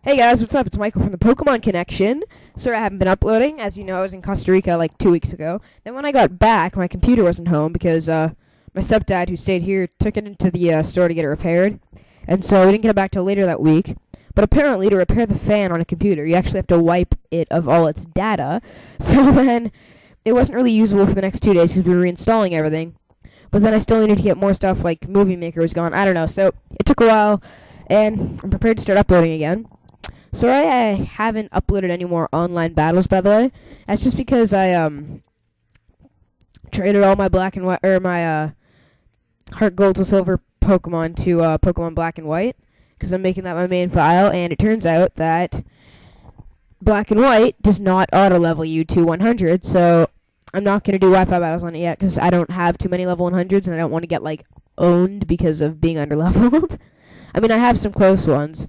Hey guys, what's up? It's Michael from the Pokemon Connection. Sorry I haven't been uploading. As you know, I was in Costa Rica like 2 weeks ago. Then when I got back, my computer wasn't home because my stepdad, who stayed here, took it into the store to get it repaired. And so we didn't get it back till later that week. But apparently, to repair the fan on a computer, you actually have to wipe it of all its data. So then it wasn't really usable for the next 2 days because we were reinstalling everything. But then I still needed to get more stuff, like Movie Maker was gone. I don't know. So it took a while, and I'm prepared to start uploading again. Sorry I haven't uploaded any more online battles, by the way. That's just because I traded all my black and white, or my heart gold to silver Pokemon to Pokemon Black and White, because I'm making that my main file, and it turns out that Black and White does not auto-level you to 100, so I'm not going to do Wi-Fi battles on it yet, because I don't have too many level 100s, and I don't want to get, like, owned because of being underleveled. I mean, I have some close ones.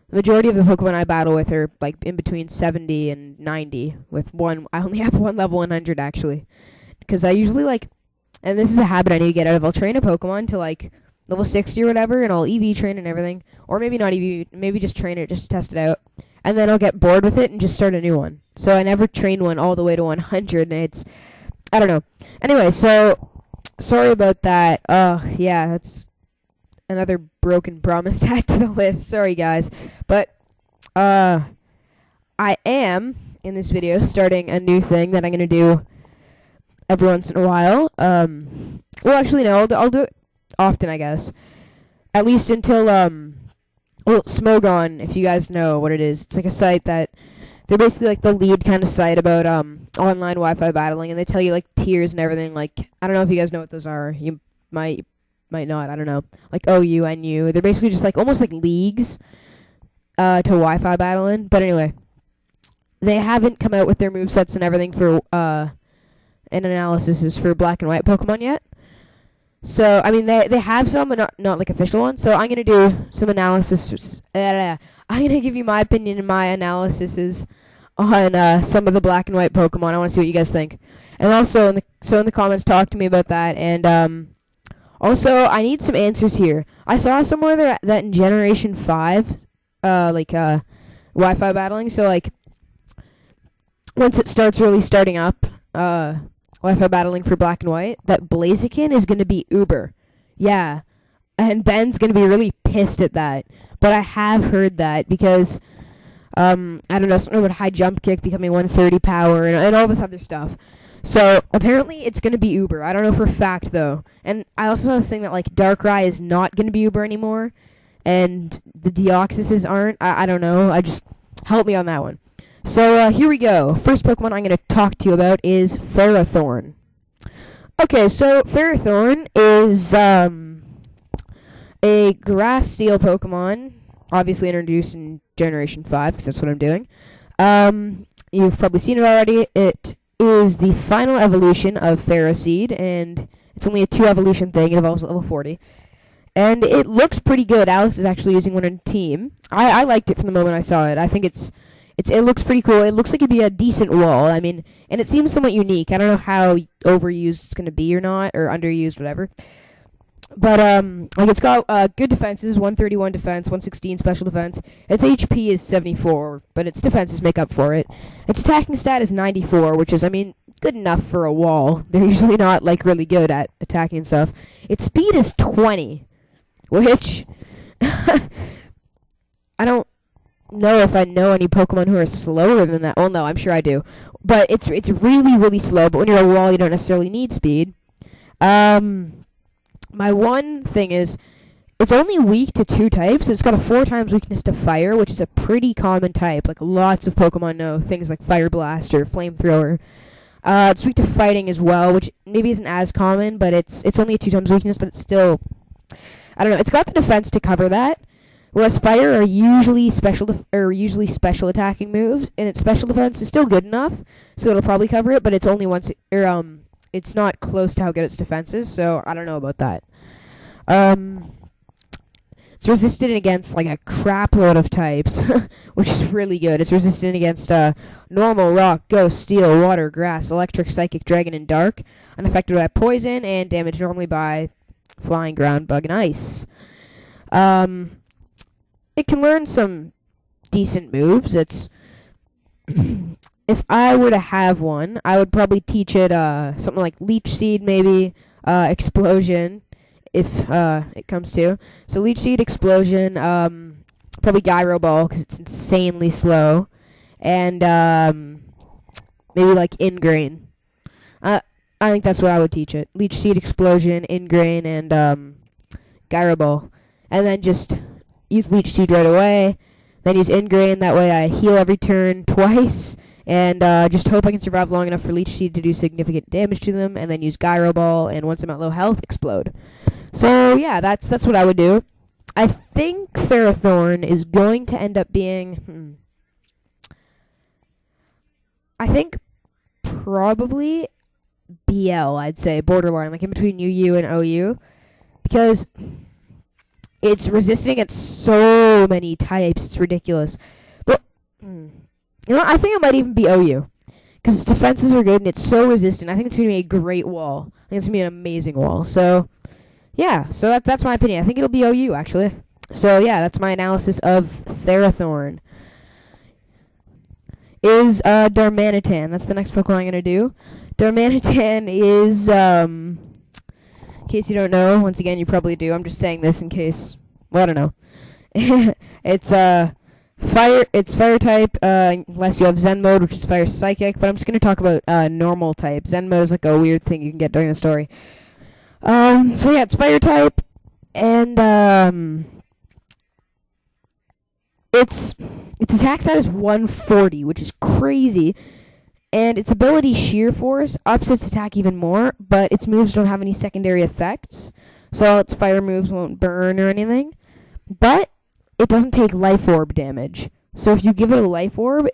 The majority of the Pokemon I battle with are, like, in between 70 and 90, with one. I only have one level 100, actually, because I usually, like, and this is a habit I need to get out of, I'll train a Pokemon to, like, level 60 or whatever, and I'll EV train and everything, or maybe not EV, maybe just train it, just to test it out, and then I'll get bored with it and just start a new one. So I never train one all the way to 100, and it's, I don't know. Anyway, so, sorry about that. Yeah, that's another broken promise to add to the list. Sorry, guys. But, I am, in this video, starting a new thing that I'm going to do every once in a while. Well, actually, no, I'll do it often, I guess. At least until, well, Smogon, if you guys know what it is. It's like a site that, they're basically like the lead kind of site about, online Wi-Fi battling, and they tell you, like, tiers and everything. Like, I don't know if you guys know what those are. You might not, I don't know. Like OU, NU. They're basically just like almost like leagues to Wi-Fi battling. But anyway, they haven't come out with their movesets and everything for and analysis for Black and White Pokemon yet. So I mean they have some, but not like official ones. So I'm gonna do some analysis. I'm gonna give you my opinion and my analyses on some of the Black and White Pokemon. I want to see what you guys think. And also in the comments, talk to me about that. And also, I need some answers here. I saw somewhere that in Generation 5, Wi-Fi battling, so, like, once it starts really starting up, Wi-Fi battling for Black and White, that Blaziken is going to be Uber. Yeah. And Ben's going to be really pissed at that. But I have heard that because, I don't know, something about high jump kick becoming 130 power and all this other stuff. So, apparently, it's going to be Uber. I don't know for a fact, though. And I also saw this thing that, like, Darkrai is not going to be Uber anymore. And the Deoxyses aren't. I don't know. Help me on that one. So, here we go. First Pokemon I'm going to talk to you about is Ferrothorn. Okay, so Ferrothorn is, a Grass Steel Pokemon. Obviously introduced in Generation 5, because that's what I'm doing. You've probably seen it already. It is the final evolution of Ferroseed, and it's only a 2-evolution thing. It evolves at level 40. And it looks pretty good. Alex is actually using one in team. I liked it from the moment I saw it. I think it looks pretty cool. It looks like it'd be a decent wall. I mean, and it seems somewhat unique. I don't know how overused it's going to be or not, or underused, whatever. But, like, it's got good defenses, 131 defense, 116 special defense. Its HP is 74, but its defenses make up for it. Its attacking stat is 94, which is, I mean, good enough for a wall. They're usually not, like, really good at attacking and stuff. Its speed is 20, which I don't know if I know any Pokemon who are slower than that. Well, no, I'm sure I do. But it's really, really slow, but when you're a wall, you don't necessarily need speed. My one thing is, it's only weak to 2 types. It's got a 4 times weakness to fire, which is a pretty common type. Like, lots of Pokemon know things like Fire Blast or Flamethrower. It's weak to fighting as well, which maybe isn't as common, but it's only a 2 times weakness, but it's still, I don't know. It's got the defense to cover that, whereas Fire are usually special attacking moves, and its special defense is still good enough, so it'll probably cover it, but it's only once, it's not close to how good its defense is, so I don't know about that. It's resistant against, like, a crap load of types, which is really good. It's resistant against normal, rock, ghost, steel, water, grass, electric, psychic, dragon, and dark. Unaffected by poison, and damaged normally by flying, ground, bug, and ice. It can learn some decent moves. It's if I were to have one, I would probably teach it something like Leech Seed, maybe Explosion, if it comes to. So Leech Seed, Explosion, probably Gyro Ball because it's insanely slow, and maybe like Ingrain. I think that's what I would teach it. Leech Seed, Explosion, Ingrain, and Gyro Ball. And then just use Leech Seed right away. Then use Ingrain. That way I heal every turn twice. And just hope I can survive long enough for Leech Seed to do significant damage to them. And then use Gyro Ball. And once I'm at low health, explode. So yeah, that's what I would do. I think Ferrothorn is going to end up being... I think probably... BL, I'd say, borderline, like in between UU and OU, because it's resisting against so many types, it's ridiculous. But, you know, I think it might even be OU, because its defenses are good and it's so resistant. I think it's going to be a great wall. I think it's going to be an amazing wall. So, yeah, so that's my opinion. I think it'll be OU, actually. So, yeah, that's my analysis of Ferrothorn. Is Darmanitan. That's the next Pokemon I'm going to do. Darmanitan is, in case you don't know, once again, you probably do. I'm just saying this in case, well, I don't know. It's fire type, unless you have Zen mode, which is fire psychic, but I'm just going to talk about normal type. Zen mode is like a weird thing you can get during the story. So yeah, it's fire type, and its attack stat is 140, which is crazy. And its ability Sheer Force ups its attack even more, but its moves don't have any secondary effects, so its fire moves won't burn or anything. But it doesn't take Life Orb damage. So if you give it a Life Orb,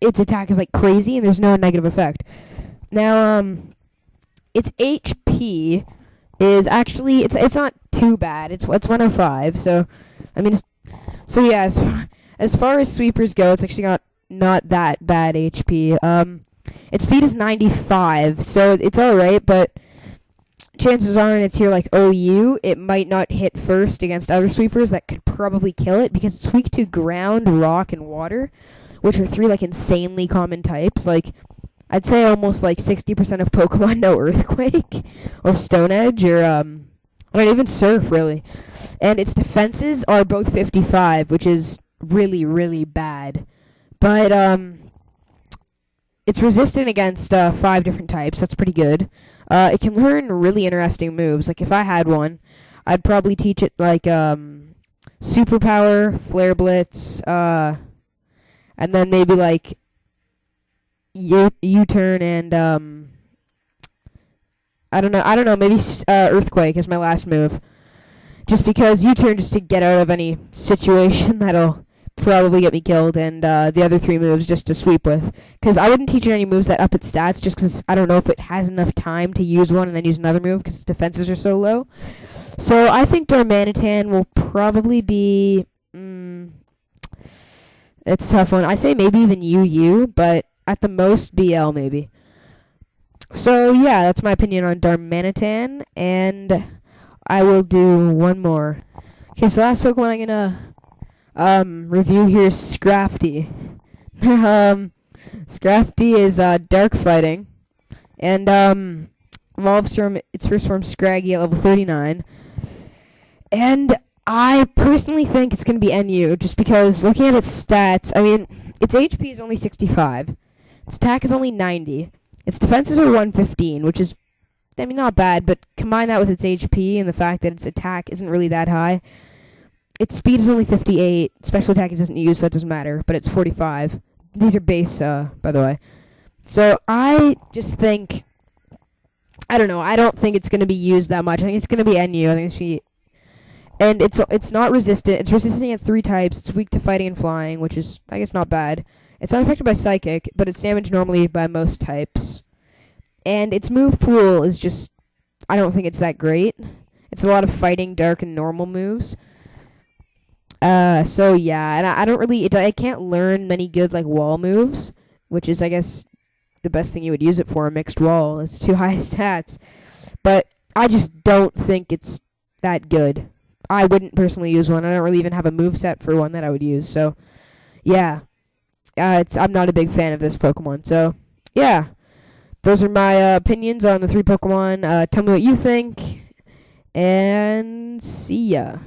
its attack is like crazy and there's no negative effect. Now, its HP is actually, it's not too bad. It's 105, so, I mean, so yeah, as far as sweepers go, it's actually not that bad HP. Its speed is 95, so it's alright, but chances are in a tier like OU, it might not hit first against other sweepers that could probably kill it, because it's weak to ground, rock, and water, which are three like insanely common types. Like, I'd say almost like 60% of Pokemon know Earthquake, or Stone Edge, or not even Surf, really. And its defenses are both 55, which is really, really bad. But, it's resistant against 5 different types. That's pretty good. It can learn really interesting moves. Like, if I had one, I'd probably teach it, like, Superpower, Flare Blitz, and then maybe, like, U-turn and, I don't know, maybe Earthquake is my last move. Just because U-turn just to get out of any situation that'll probably get me killed, and the other 3 moves just to sweep with. Because I wouldn't teach it any moves that up its stats, just because I don't know if it has enough time to use one and then use another move, because its defenses are so low. So I think Darmanitan will probably be... it's a tough one. I say maybe even UU, but at the most BL maybe. So yeah, that's my opinion on Darmanitan, and I will do one more. Okay, so last Pokemon I'm gonna review here is Scrafty. Scrafty is dark fighting, and evolves from its first form Scraggy at level 39. And I personally think it's going to be NU, just because looking at its stats, I mean, its HP is only 65, its attack is only 90, its defenses are 115, which is, I mean, not bad, but combine that with its HP and the fact that its attack isn't really that high. Its speed is only 58, special attack it doesn't use, so it doesn't matter, but it's 45. These are base, by the way. So I just think, I don't know, I don't think it's going to be used that much. I think it's going to be NU. I think it's going to be, and it's not resistant. It's resistant against 3 types. It's weak to fighting and flying, which is, I guess, not bad. It's not affected by psychic, but it's damaged normally by most types. And its move pool is just, I don't think it's that great. It's a lot of fighting, dark, and normal moves. So yeah, and I don't really, I can't learn many good, like, wall moves, which is, I guess, the best thing you would use it for, a mixed wall. It's too high stats. But I just don't think it's that good. I wouldn't personally use one. I don't really even have a moveset for one that I would use, so yeah, I'm not a big fan of this Pokemon. So, yeah, those are my opinions on the 3 Pokemon. Tell me what you think, and see ya.